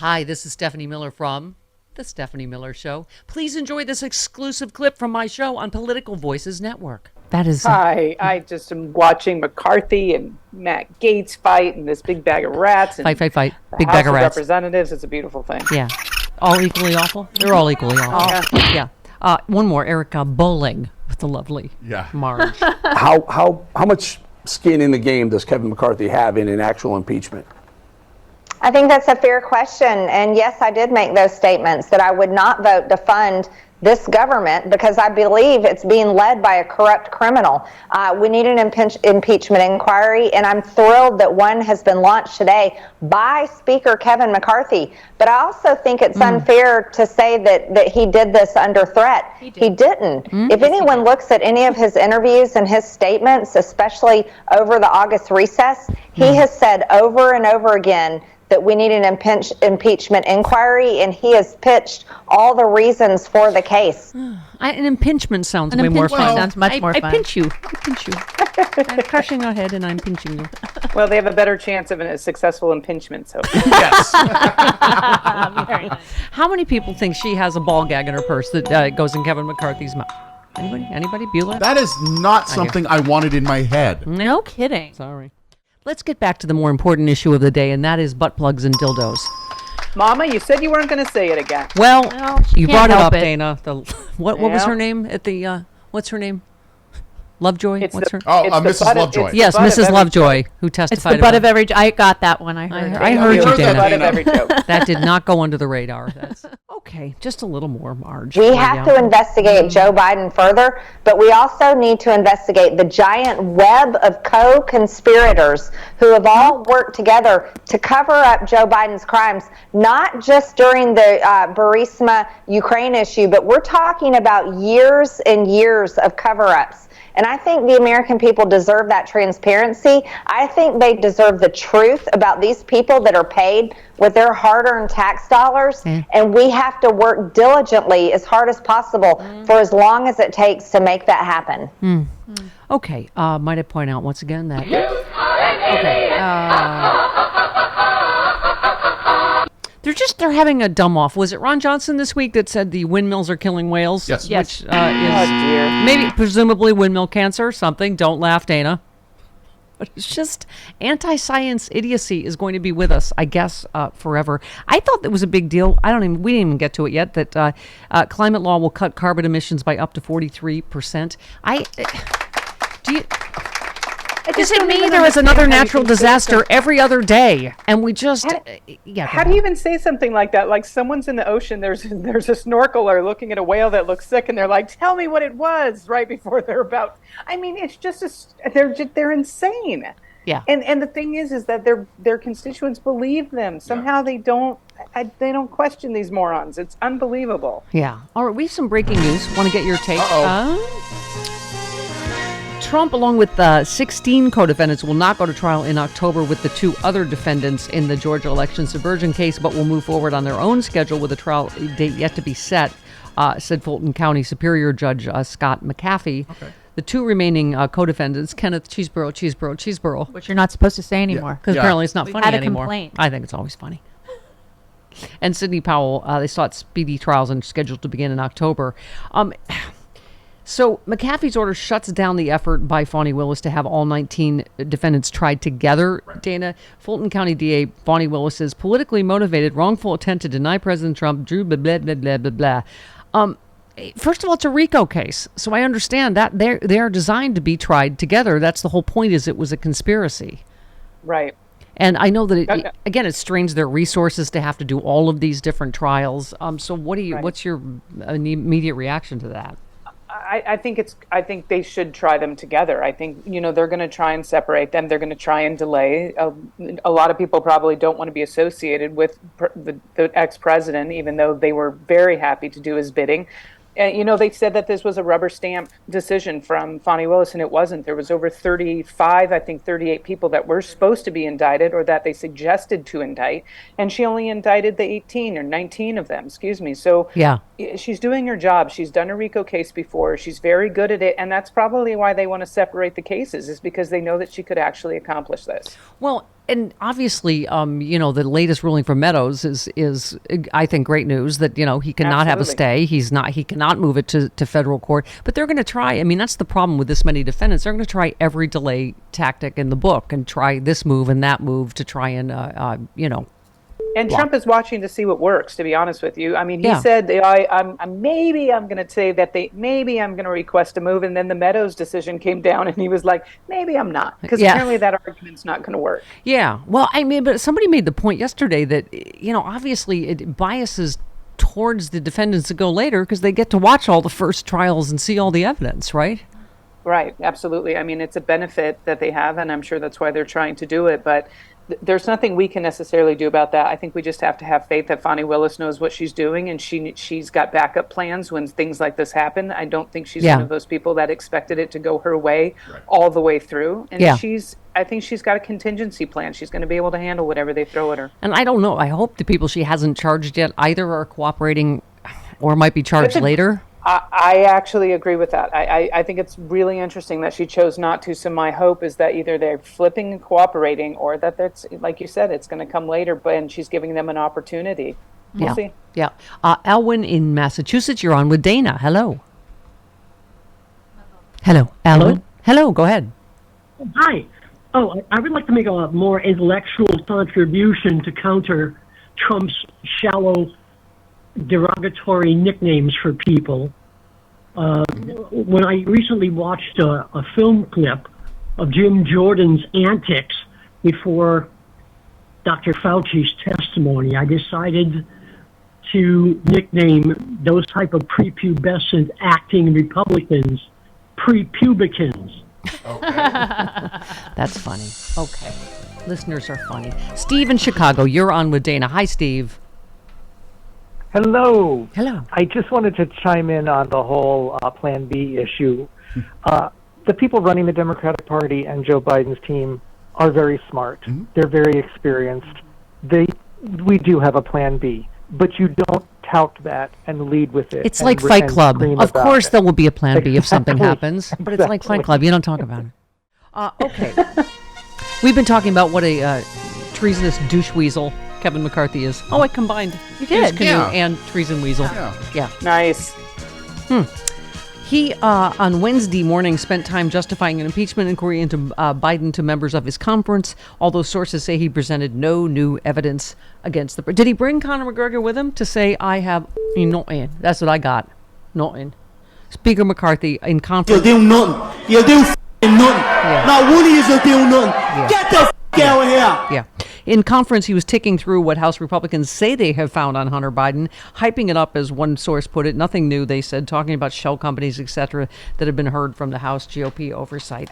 Hi, this is Stephanie Miller from The Stephanie Miller Show. Please enjoy this exclusive clip from my show on Political Voices Network. That is... Hi, I just am watching McCarthy and Matt Gaetz fight and this big bag of rats. And Fight. Big bag of rats. Representatives, it's a beautiful thing. Yeah. All equally awful? They're all equally awful. Yeah. One more, Erica Bowling with the lovely Marge. How much skin in the game does Kevin McCarthy have in an actual impeachment? I think that's a fair question. And yes, I did make those statements that I would not vote to fund this government because I believe it's being led by a corrupt criminal. We need an impeachment inquiry, and I'm thrilled that one has been launched today by Speaker Kevin McCarthy. But I also think it's unfair to say that he did this under threat. He didn't. If anyone looks at any of his interviews and his statements, especially over the August recess, he has said over and over again that we need an impeachment inquiry, and he has pitched all the reasons for the case. An impingement sounds way more fun. Sounds much more fun. I pinch you. I'm crushing your head and I'm pinching you. Well, they have a better chance of a successful impingement, so. Yes. Very nice. How many people think she has a ball gag in her purse that goes in Kevin McCarthy's mouth? Anybody? Bueller? That is not something I wanted in my head. No kidding. Sorry. Let's get back to the more important issue of the day, and that is butt plugs and dildos. Mama, you said you weren't going to say it again. Well, she you can't brought it help up, it. Dana. What was her name at the, what's her name? Lovejoy? It's her? Mrs. Lovejoy. Yes, Mrs. Lovejoy, who It's testified the butt about of every. I got that one. I heard. I heard you, It's the butt of Dana. every joke. That did not go under the radar. That's okay. Just a little more, Marge. We have to investigate Joe Biden further, but we also need to investigate the giant web of co-conspirators who have all worked together to cover up Joe Biden's crimes, not just during the Burisma Ukraine issue, but we're talking about years and years of cover-ups. And I think the American people deserve that transparency. I think they deserve the truth about these people that are paid with their hard-earned tax dollars. And we have to work diligently as hard as possible for as long as it takes to make that happen. Okay. Might I point out once again that... They're having a dumb off. Was it Ron Johnson this week that said the windmills are killing whales? Yes. Which is dear. maybe presumably windmill cancer or something. Don't laugh, Dana. But it's just anti-science idiocy is going to be with us, I guess, forever. I thought that was a big deal. We didn't even get to it yet, that climate law will cut carbon emissions by up to 43%. Does it mean there is another natural disaster every other day? And we just... How do you even say something like that? Like someone's in the ocean, there's a snorkeler looking at a whale that looks sick, and they're like, tell me what it was, right before they're about... I mean, it's just... They're insane. Yeah. And the thing is that their constituents believe them. Somehow they don't question these morons. It's unbelievable. Yeah. All right, we have some breaking news. Want to get your take? Trump, along with 16 co-defendants, will not go to trial in October with the two other defendants in the Georgia election subversion case, but will move forward on their own schedule with a trial date yet to be set, said Fulton County Superior Judge Scott McCaffey. Okay. The two remaining co-defendants, Kenneth Cheeseborough, Which you're not supposed to say anymore. because apparently it's not funny had a anymore. complaint. I think it's always funny. And Sidney Powell, they sought speedy trials and scheduled to begin in October. So McAfee's order shuts down the effort by Fani Willis to have all 19 defendants tried together. Right. Dana, Fulton County DA Fani Willis is politically motivated, wrongful attempt to deny President Trump, drew blah, blah, blah, blah, blah, blah. First of all, it's a RICO case, so I understand that they're designed to be tried together. That's the whole point, is it was a conspiracy. Right. And I know that, it strains their resources to have to do all of these different trials. So what's your immediate reaction to that? I think they should try them together. I think, they're going to try and separate them. They're going to try and delay. A lot of people probably don't want to be associated with the ex-president, even though they were very happy to do his bidding. They said that this was a rubber stamp decision from Fani Willis, and it wasn't. There was over 38 people that were supposed to be indicted, or that they suggested to indict, and she only indicted the 18 or 19 of them, So yeah, she's doing her job. She's done a RICO case before. She's very good at it, and that's probably why they want to separate the cases, is because they know that she could actually accomplish this. Well, and obviously, the latest ruling from Meadows is I think great news that he cannot have a stay. He cannot move it to federal court. But they're going to try. I mean, that's the problem with this many defendants. They're going to try every delay tactic in the book and try this move and that move to try and And block. Trump is watching to see what works, to be honest with you. I mean, he said, I'm going to say that maybe I'm going to request a move. And then the Meadows decision came down and he was like, maybe I'm not. Because apparently that argument's not going to work. Yeah. Well, I mean, but somebody made the point yesterday that, obviously it biases towards the defendants that go later because they get to watch all the first trials and see all the evidence, right? Right. Absolutely. I mean, it's a benefit that they have, and I'm sure that's why they're trying to do it. But there's nothing we can necessarily do about that. I think we just have to have faith that Fani Willis knows what she's doing, and she's got backup plans when things like this happen. I don't think she's one of those people that expected it to go her way all the way through. And I think she's got a contingency plan. She's going to be able to handle whatever they throw at her. And I don't know. I hope the people she hasn't charged yet either are cooperating or might be charged later. I actually agree with that. I think it's really interesting that she chose not to. So my hope is that either they're flipping and cooperating, or that that's, like you said, it's going to come later. And she's giving them an opportunity. We'll see. Yeah. Elwyn in Massachusetts, you're on with Dana. Hello. Hello, Elwyn. Hello. Go ahead. Hi. I would like to make a more intellectual contribution to counter Trump's shallow, derogatory nicknames for people. When I recently watched a film clip of Jim Jordan's antics before Dr. Fauci's testimony, I decided to nickname those type of prepubescent acting Republicans prepubicans. That's funny. Okay. Listeners are funny. Steve in Chicago, you're on with Dana. Hi, Steve. Hello. Hello. I just wanted to chime in on the whole Plan B issue. The people running the Democratic Party and Joe Biden's team are very smart. Mm-hmm. They're very experienced. We do have a Plan B, but you don't tout that and lead with it. It's like Fight Club. Of course there will be a Plan B if something happens, but it's like Fight Club. You don't talk about it. Okay. We've been talking about what a treasonous douche weasel Kevin McCarthy is. Oh, I combined. You did. Canoe and treason weasel. Yeah. Nice. He, on Wednesday morning, spent time justifying an impeachment inquiry into Biden to members of his conference, although sources say he presented no new evidence against the... Did he bring Conor McGregor with him to say, I have nothing? That's what I got. Nothing. Speaker McCarthy in conference... You'll do nothing. You'll do nothing. Yeah. Not one of you will do nothing. Yeah. Get the out of here. Yeah. In conference, he was ticking through what House Republicans say they have found on Hunter Biden, hyping it up, as one source put it. Nothing new, they said, talking about shell companies, etc., that have been heard from the House GOP oversight.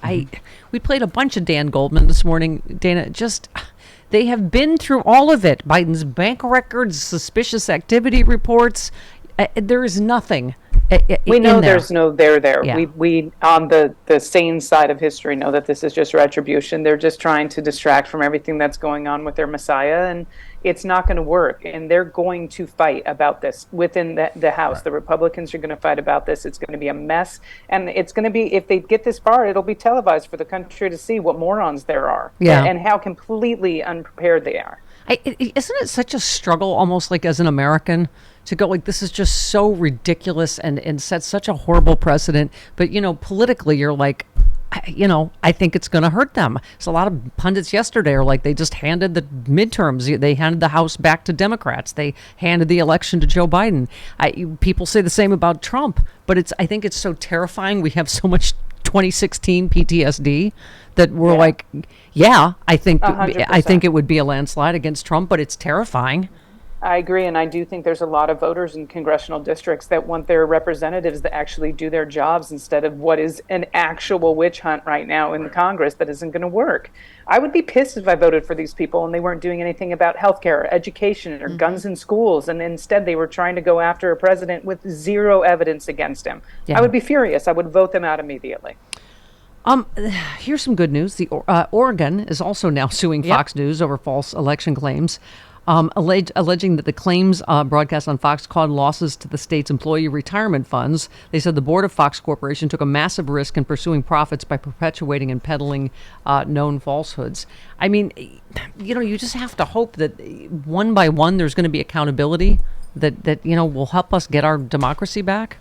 We played a bunch of Dan Goldman this morning, Dana. They have been through all of it. Biden's bank records, suspicious activity reports. There is nothing. We know there's no there. Yeah. We on the sane side of history know that this is just retribution. They're just trying to distract from everything that's going on with their Messiah, and it's not going to work. And they're going to fight about this within the House. Right. The Republicans are going to fight about this. It's going to be a mess, and it's going to be, if they get this far, it'll be televised for the country to see what morons there are, and how completely unprepared they are. Isn't it such a struggle, almost like as an American, to go like, this is just so ridiculous and sets such a horrible precedent. But, politically, you're like, I think it's going to hurt them. So a lot of pundits yesterday are like, they just handed the midterms. They handed the House back to Democrats. They handed the election to Joe Biden. People say the same about Trump, but I think it's so terrifying. We have so much 2016 PTSD that we're like, I think 100%. It would be a landslide against Trump, but it's terrifying. I agree, and I do think there's a lot of voters in congressional districts that want their representatives to actually do their jobs instead of what is an actual witch hunt right now in the Congress that isn't going to work. I would be pissed if I voted for these people and they weren't doing anything about healthcare, or education, or guns in schools, and instead they were trying to go after a president with zero evidence against him. I would be furious. I would vote them out immediately. Here's some good news. The Oregon is also now suing Fox News over false election claims. alleging that the claims broadcast on Fox caused losses to the state's employee retirement funds. They said the board of Fox Corporation took a massive risk in pursuing profits by perpetuating and peddling known falsehoods. I mean, you just have to hope that one by one there's going to be accountability that will help us get our democracy back.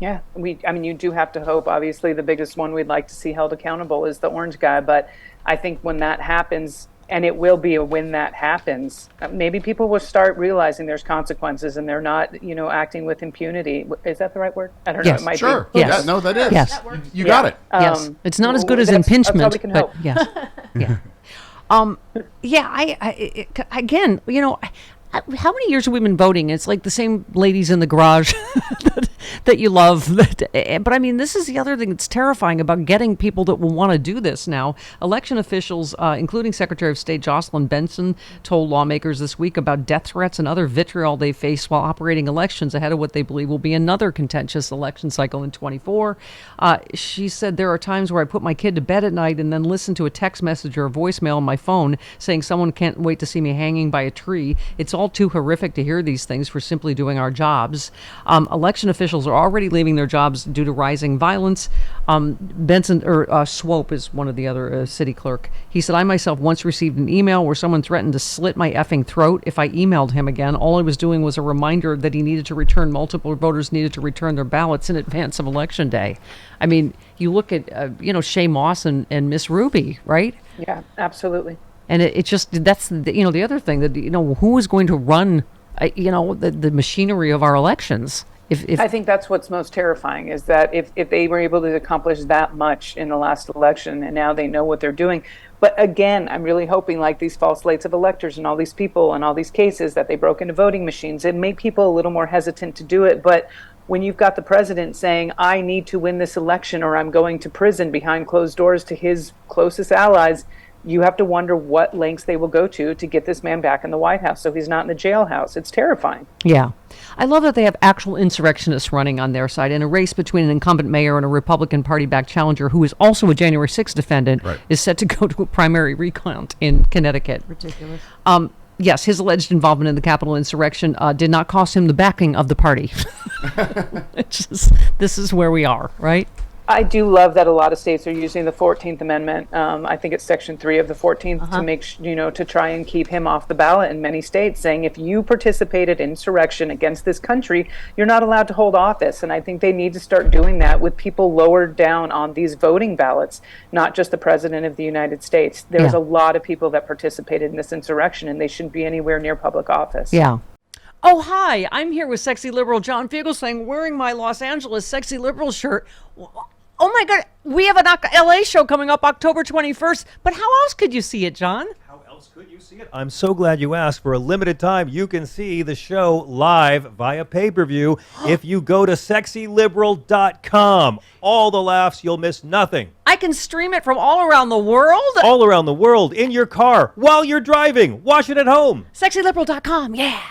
Yeah, you do have to hope. Obviously, the biggest one we'd like to see held accountable is the orange guy. But I think when that happens, and it will be when that happens, maybe people will start realizing there's consequences and they're not, acting with impunity. Is that the right word? I don't know. It might sure. be. Yes. Yeah, no, that is. Yes. You got it. Yes. It's not as good as That's impeachment, all we can but hope. yes. Again, how many years have we been voting? It's like the same ladies in the garage that you love. But I mean, this is the other thing that's terrifying about getting people that will want to do this now. Election officials, including Secretary of State Jocelyn Benson, told lawmakers this week about death threats and other vitriol they face while operating elections ahead of what they believe will be another contentious election cycle in 24. She said, there are times where I put my kid to bed at night and then listen to a text message or a voicemail on my phone saying someone can't wait to see me hanging by a tree. It's all too horrific to hear these things for simply doing our jobs. Election officials are already leaving their jobs due to rising violence. Swope is one of the other city clerk. He said, I myself once received an email where someone threatened to slit my effing throat if I emailed him again. All I was doing was a reminder that multiple voters needed to return their ballots in advance of Election Day. I mean, you look at, Shea Moss and Miss Ruby, right? Yeah, absolutely. And that's the other thing that, who is going to run, the machinery of our elections? If I think that's what's most terrifying is that if they were able to accomplish that much in the last election and now they know what they're doing. But again, I'm really hoping like these false slates of electors and all these people and all these cases that they broke into voting machines, it made people a little more hesitant to do it. But when you've got the president saying, I need to win this election or I'm going to prison behind closed doors to his closest allies, you have to wonder what lengths they will go to get this man back in the White House so he's not in the jailhouse. It's terrifying. Yeah. I love that they have actual insurrectionists running on their side, and a race between an incumbent mayor and a Republican Party-backed challenger who is also a January 6th defendant is set to go to a primary recount in Connecticut. Ridiculous. Yes, his alleged involvement in the Capitol insurrection did not cost him the backing of the party. This is where we are, right? I do love that a lot of states are using the 14th Amendment. I think it's Section 3 of the 14th to make, to try and keep him off the ballot in many states, saying if you participated in insurrection against this country, you're not allowed to hold office. And I think they need to start doing that with people lower down on these voting ballots, not just the President of the United States. There's a lot of people that participated in this insurrection, and they shouldn't be anywhere near public office. Yeah. Oh, hi. I'm here with sexy liberal John Fugelsang wearing my Los Angeles sexy liberal shirt. Oh my God, we have an LA show coming up October 21st, but how else could you see it, John? How else could you see it? I'm so glad you asked. For a limited time, you can see the show live via pay-per-view if you go to sexyliberal.com. All the laughs, you'll miss nothing. I can stream it from all around the world? All around the world, in your car, while you're driving. Watch it at home. Sexyliberal.com, yeah.